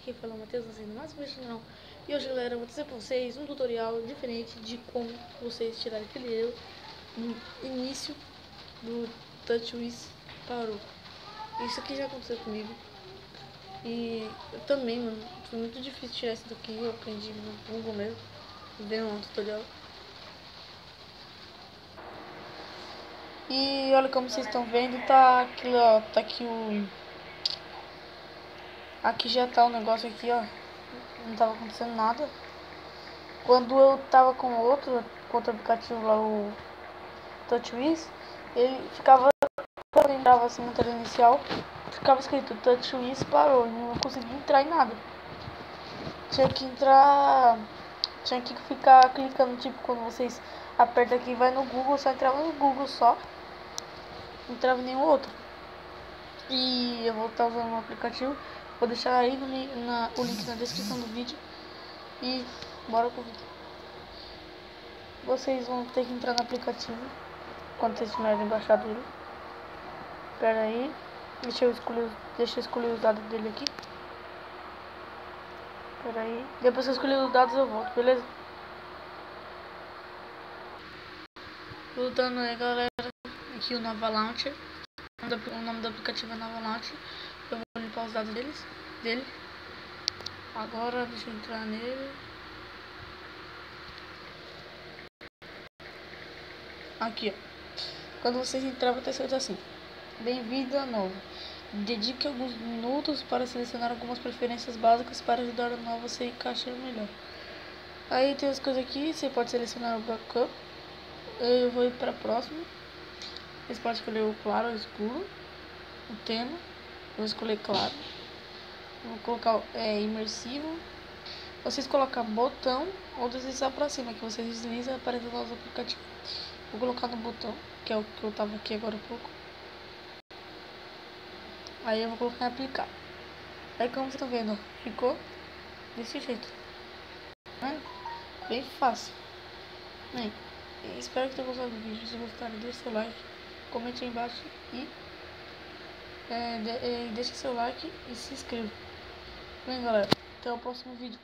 quem fala é o Matheus, fazendo mais um vídeo no canal. E hoje, galera, eu vou trazer pra vocês um tutorial diferente de como vocês tirarem aquele erro no início do TouchWiz parou. Isso aqui já aconteceu comigo. E eu também, mano, foi muito difícil tirar isso daqui. Eu aprendi no Google mesmo, vendo um tutorial. E olha como vocês estão vendo, tá aqui, ó, tá aqui o... Aqui já tá o negócio aqui, ó. Não tava acontecendo nada. Quando eu tava com outro aplicativo lá, o TouchWiz, ele ficava, quando eu entrava assim na tela inicial, ficava escrito TouchWiz parou, e não conseguia entrar em nada. Tinha que ficar clicando, tipo, quando vocês apertam aqui e vai no Google, só entrava no Google só, não entrava em nenhum outro. E eu vou estar usando o aplicativo, vou deixar aí o link na descrição do vídeo. E bora pro vídeo. Vocês vão ter que entrar no aplicativo quando vocês tiverem baixado ele. Espera aí, deixa eu escolher os dados dele aqui. Espera aí, depois que eu escolher os dados eu volto, beleza? Voltando aí, galera, aqui o Nova Launcher. O nome do aplicativo é Nova Launcher. Eu vou limpar os dados dele. Agora deixa eu entrar nele. Aqui, ó. Quando vocês entrarem, vai ter escrito assim: bem-vindo a novo. Dedique alguns minutos para selecionar algumas preferências básicas para ajudar a nova a se encaixar melhor. Aí tem as coisas aqui, você pode selecionar o backup. Eu vou ir para próximo. Vocês podem escolher o claro ou o escuro, o tema. Eu vou escolher claro. Vou colocar imersivo. Vocês colocam botão ou deslizar para cima, que vocês deslizam e aparece o nosso aplicativo. Vou colocar no botão, que é o que eu tava aqui agora há pouco. Aí eu vou colocar em aplicar. Aí como vocês estão vendo, ficou desse jeito. Bem fácil. Bem, espero que tenham gostado do vídeo. Se gostaram, deixe seu like, comente aí embaixo e deixe seu like e se inscreva. Bem, galera, até o próximo vídeo.